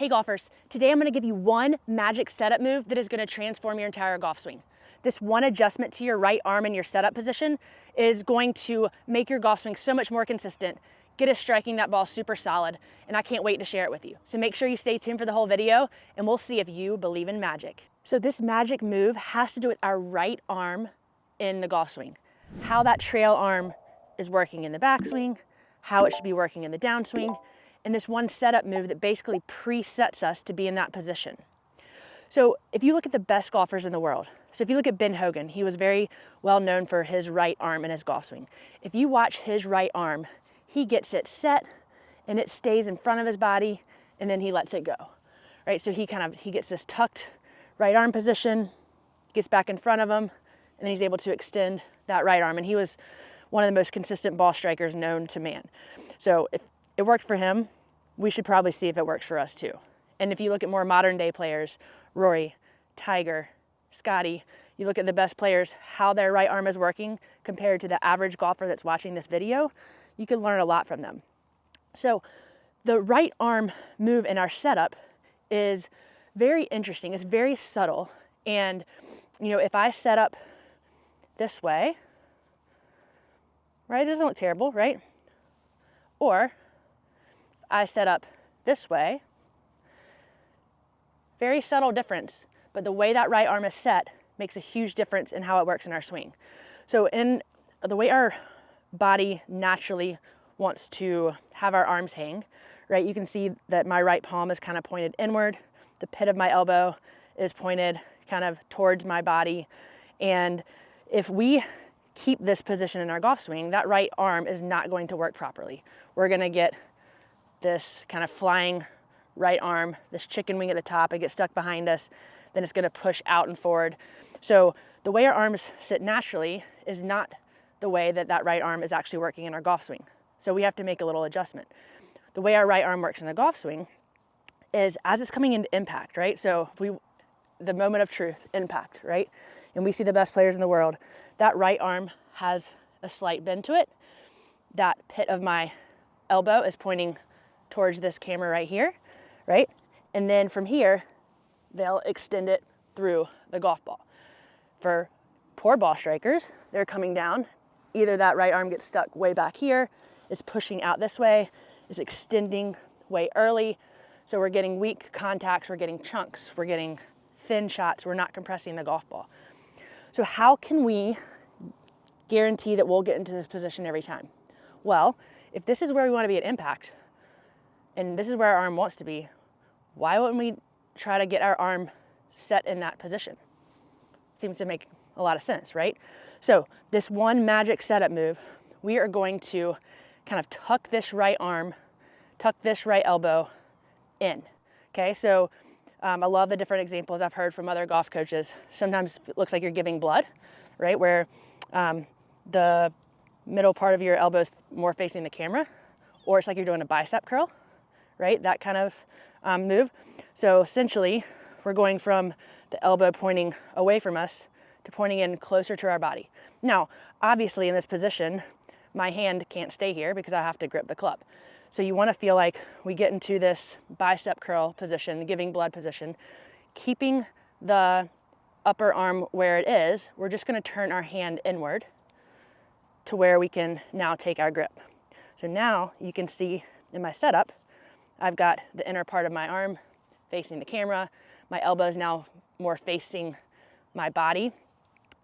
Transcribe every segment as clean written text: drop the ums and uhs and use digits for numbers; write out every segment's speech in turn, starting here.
Hey golfers, today I'm gonna give you one magic setup move that is gonna transform your entire golf swing. This one adjustment to your right arm in your setup position is going to make your golf swing so much more consistent, get us striking that ball super solid, and I can't wait to share it with you. So make sure you stay tuned for the whole video and we'll see if you believe in magic. So this magic move has to do with our right arm in the golf swing. How that trail arm is working in the backswing, how it should be working in the downswing, and this one setup move that basically presets us to be in that position. So if you look at the best golfers in the world, so if you look at Ben Hogan, he was very well known for his right arm in his golf swing. If you watch his right arm, he gets it set and it stays in front of his body and then he lets it go, right? So he gets this tucked right arm position, gets back in front of him, and then he's able to extend that right arm. And he was one of the most consistent ball strikers known to man. So if it worked for him, we should probably see if it works for us too. And if you look at more modern day players, Rory, Tiger, Scottie, you look at the best players, how their right arm is working compared to the average golfer that's watching this video, you can learn a lot from them. So the right arm move in our setup is very interesting. It's very subtle. And if I set up this way, right, it doesn't look terrible, right? Or I set up this way, very subtle difference, but the way that right arm is set makes a huge difference in how it works in our swing. So in the way our body naturally wants to have our arms hang, right? You can see that my right palm is kind of pointed inward. The pit of my elbow is pointed kind of towards my body. And if we keep this position in our golf swing, that right arm is not going to work properly. We're gonna get this kind of flying right arm, this chicken wing at the top, it gets stuck behind us, then it's gonna push out and forward. So the way our arms sit naturally is not the way that that right arm is actually working in our golf swing. So we have to make a little adjustment. The way our right arm works in the golf swing is as it's coming into impact, right? So the moment of truth, impact, right? And we see the best players in the world, that right arm has a slight bend to it. That pit of my elbow is pointing towards this camera right here, right? And then from here, they'll extend it through the golf ball. For poor ball strikers, they're coming down. Either that right arm gets stuck way back here, is pushing out this way, is extending way early. So we're getting weak contacts, we're getting chunks, we're getting thin shots, we're not compressing the golf ball. So how can we guarantee that we'll get into this position every time? Well, if this is where we want to be at impact, and this is where our arm wants to be, why wouldn't we try to get our arm set in that position? Seems to make a lot of sense, right? So this one magic setup move, we are going to kind of tuck this right arm, tuck this right elbow in, okay? So I love the different examples I've heard from other golf coaches. Sometimes it looks like you're giving blood, right? Where the middle part of your elbow is more facing the camera, or it's like you're doing a bicep curl, right? That kind of move. So essentially, we're going from the elbow pointing away from us to pointing in closer to our body. Now, obviously in this position, my hand can't stay here because I have to grip the club. So you want to feel like we get into this bicep curl position, the giving blood position, keeping the upper arm where it is. We're just going to turn our hand inward to where we can now take our grip. So now you can see in my setup, I've got the inner part of my arm facing the camera. My elbow is now more facing my body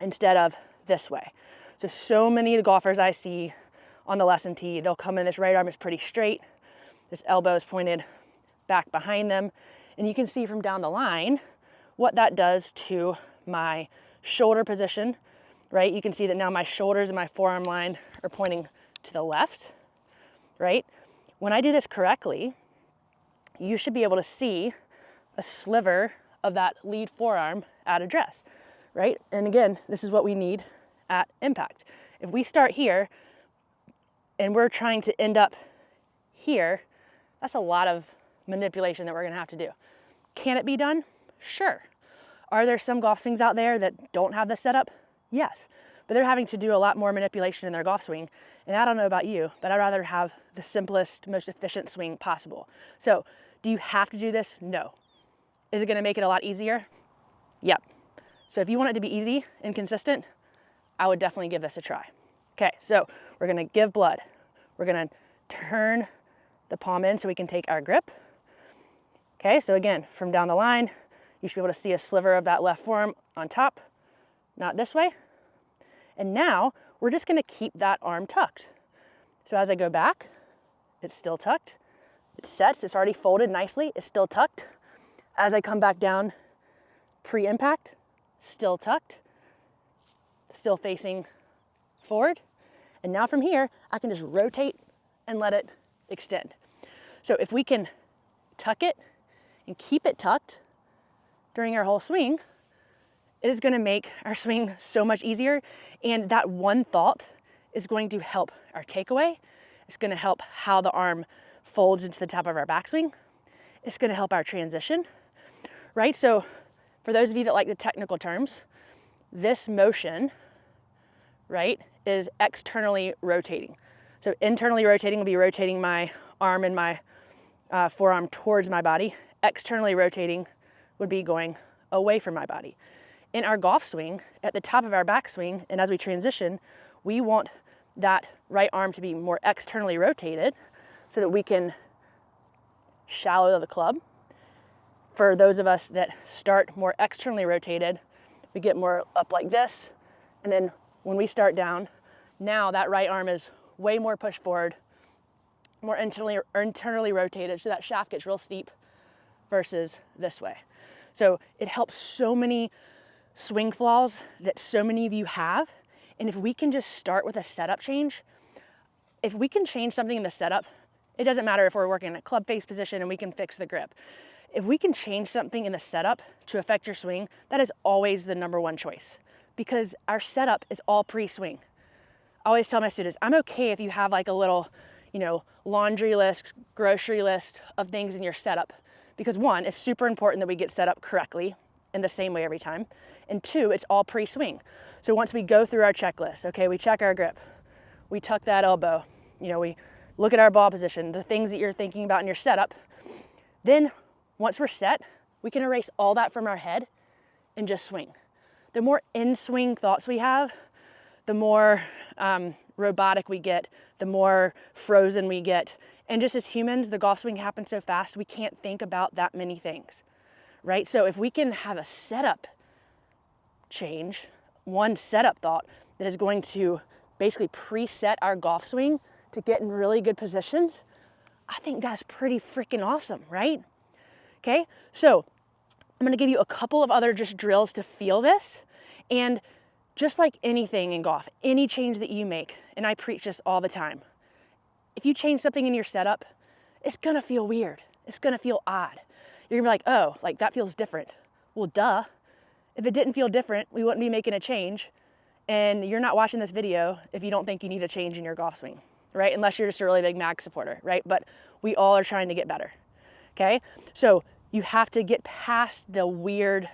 instead of this way. So many of the golfers I see on the lesson tee, they'll come in, this right arm is pretty straight. This elbow is pointed back behind them. And you can see from down the line what that does to my shoulder position, right? You can see that now my shoulders and my forearm line are pointing to the left, right? When I do this correctly, you should be able to see a sliver of that lead forearm at address, right? And again, this is what we need at impact. If we start here and we're trying to end up here, that's a lot of manipulation that we're gonna have to do. Can it be done? Sure. Are there some golf swings out there that don't have this setup? Yes, but they're having to do a lot more manipulation in their golf swing. And I don't know about you, but I'd rather have the simplest, most efficient swing possible. So Do you have to do this? No. Is it gonna make it a lot easier? Yep. So if you want it to be easy and consistent, I would definitely give this a try. Okay, so we're gonna give blood. We're gonna turn the palm in so we can take our grip. Okay, so again, from down the line, you should be able to see a sliver of that left forearm on top, not this way. And now we're just gonna keep that arm tucked. So as I go back, it's still tucked. It sets, it's already folded nicely, it's still tucked. As I come back down pre-impact, still tucked, still facing forward. And now from here, I can just rotate and let it extend. So if we can tuck it and keep it tucked during our whole swing, it is gonna make our swing so much easier. And that one thought is going to help our takeaway. It's gonna help how the arm folds into the top of our backswing. It's gonna help our transition, right? So for those of you that like the technical terms, this motion, right, is externally rotating. So internally rotating will be rotating my arm and my forearm towards my body. Externally rotating would be going away from my body. In our golf swing, at the top of our backswing, and as we transition, we want that right arm to be more externally rotated so that we can shallow the club. For those of us that start more externally rotated, we get more up like this. And then when we start down, now that right arm is way more pushed forward, more internally rotated, so that shaft gets real steep versus this way. So it helps so many swing flaws that so many of you have. And if we can just start with a setup change, if we can change something in the setup, it doesn't matter if we're working in a club face position and we can fix the grip. If we can change something in the setup to affect your swing, that is always the number one choice, because our setup is all pre-swing. I always tell my students, I'm okay if you have like a little, laundry list, grocery list of things in your setup, because one, it's super important that we get set up correctly in the same way every time. And two, it's all pre-swing. So once we go through our checklist, okay, we check our grip, we tuck that elbow, we look at our ball position, the things that you're thinking about in your setup. Then once we're set, we can erase all that from our head and just swing. The more in-swing thoughts we have, the more robotic we get, the more frozen we get. And just as humans, the golf swing happens so fast, we can't think about that many things, right? So if we can have a setup change, one setup thought that is going to basically preset our golf swing to get in really good positions, I think that's pretty freaking awesome, right? Okay, so I'm gonna give you a couple of other just drills to feel this. And just like anything in golf, any change that you make, and I preach this all the time, if you change something in your setup, it's gonna feel weird. It's gonna feel odd. You're gonna be like, oh, like that feels different. Well, duh. If it didn't feel different, we wouldn't be making a change. And you're not watching this video if you don't think you need a change in your golf swing, right? Unless you're just a really big mag supporter, right? But we all are trying to get better, okay? So you have to get past the weird,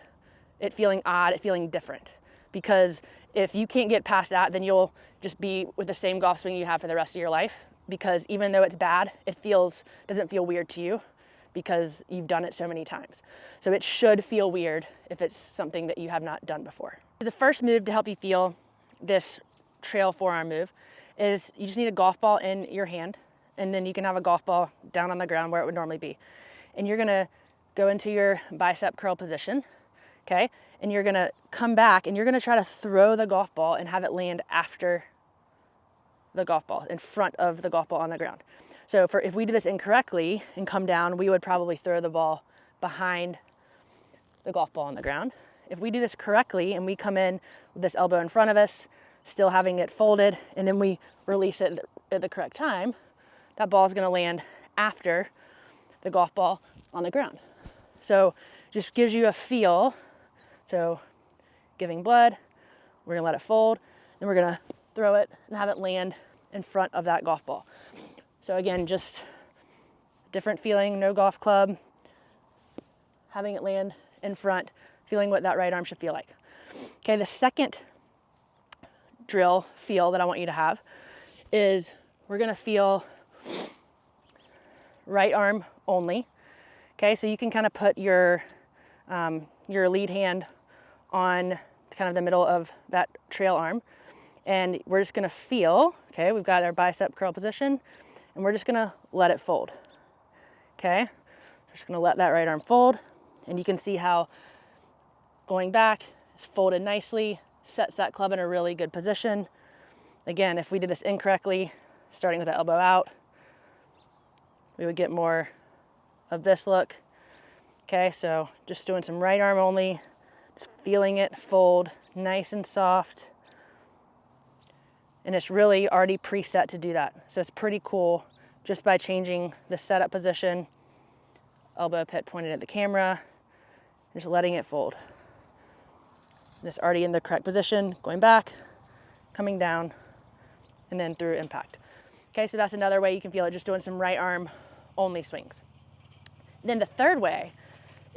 it feeling odd, it feeling different. Because if you can't get past that, then you'll just be with the same golf swing you have for the rest of your life. Because even though it's bad, it doesn't feel weird to you because you've done it so many times. So it should feel weird if it's something that you have not done before. The first move to help you feel this trail forearm move is you just need a golf ball in your hand, and then you can have a golf ball down on the ground where it would normally be. And you're gonna go into your bicep curl position, okay? And you're gonna come back and you're gonna try to throw the golf ball and have it land after the golf ball, in front of the golf ball on the ground. So if we do this incorrectly and come down, we would probably throw the ball behind the golf ball on the ground. If we do this correctly and we come in with this elbow in front of us, still having it folded, and then we release it at the correct time, that ball is gonna land after the golf ball on the ground. So just gives you a feel. So giving blood, we're gonna let it fold, and we're gonna throw it and have it land in front of that golf ball. So again, just different feeling, no golf club, having it land in front, feeling what that right arm should feel like. Okay, the second feel that I want you to have is we're gonna feel right arm only, Okay, so you can kind of put your lead hand on kind of the middle of that trail arm, and we're just gonna feel, okay, we've got our bicep curl position, and we're just gonna let it fold, okay? Just gonna let that right arm fold, and you can see how going back is folded nicely, sets that club in a really good position. Again, if we did this incorrectly, starting with the elbow out, we would get more of this look. Okay, so just doing some right arm only, just feeling it fold nice and soft. And it's really already preset to do that. So it's pretty cool just by changing the setup position, elbow pit pointed at the camera, just letting it fold. And it's already in the correct position, going back, coming down, and then through impact. Okay, so that's another way you can feel it, just doing some right arm only swings. Then the third way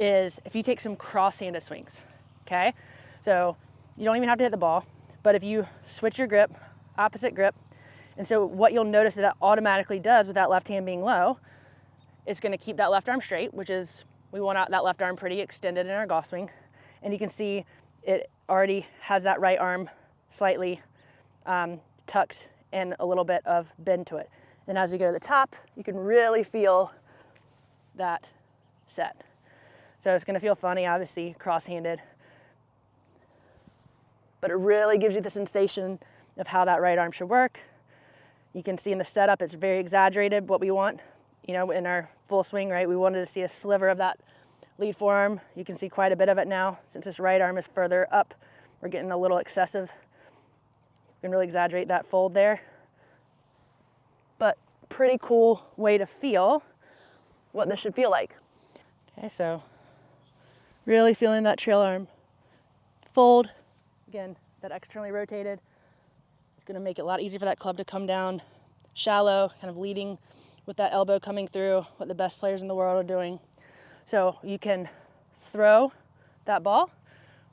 is if you take some cross-handed swings, okay? So you don't even have to hit the ball, but if you switch your grip, opposite grip, and so what you'll notice that automatically does with that left hand being low, it's gonna keep that left arm straight, which is, we want that left arm pretty extended in our golf swing. And you can see it already has that right arm slightly tucked and a little bit of bend to it. And as we go to the top, you can really feel that set. So it's gonna feel funny, obviously, cross-handed, but it really gives you the sensation of how that right arm should work. You can see in the setup, it's very exaggerated what we want. You know, in our full swing, right? We wanted to see a sliver of that lead forearm. You can see quite a bit of it now. Since this right arm is further up, we're getting a little excessive. You can really exaggerate that fold there. But pretty cool way to feel what this should feel like. Okay, so really feeling that trail arm fold. Again, that externally rotated. It's gonna make it a lot easier for that club to come down shallow, kind of leading with that elbow coming through, what the best players in the world are doing. So you can throw that ball.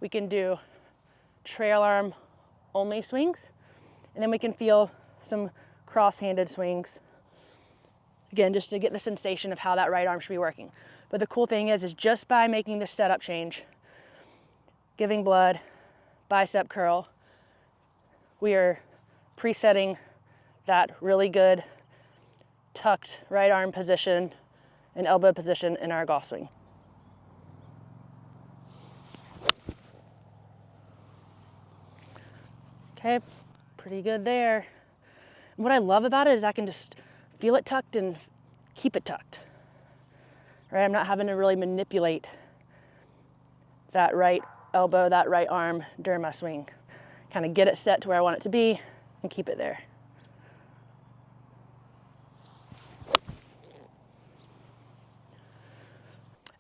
We can do trail arm only swings, and then we can feel some cross-handed swings. Again, just to get the sensation of how that right arm should be working. But the cool thing is just by making this setup change, giving blood, bicep curl, we are presetting that really good tucked right arm position and elbow position in our golf swing. Okay, pretty good there. And what I love about it is I can just feel it tucked and keep it tucked. Right, I'm not having to really manipulate that right elbow, that right arm during my swing. Kind of get it set to where I want it to be and keep it there.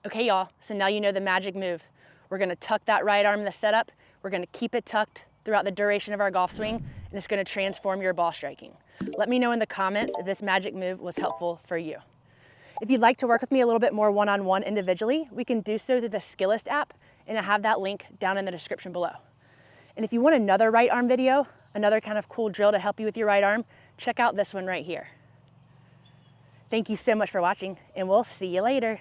Okay, y'all, so now you know the magic move. We're gonna tuck that right arm in the setup. We're gonna keep it tucked throughout the duration of our golf swing, and it's gonna transform your ball striking. Let me know in the comments if this magic move was helpful for you. If you'd like to work with me a little bit more one-on-one individually, we can do so through the Skillest app, and I have that link down in the description below. And if you want another right arm video, another kind of cool drill to help you with your right arm, check out this one right here. Thank you so much for watching, and we'll see you later.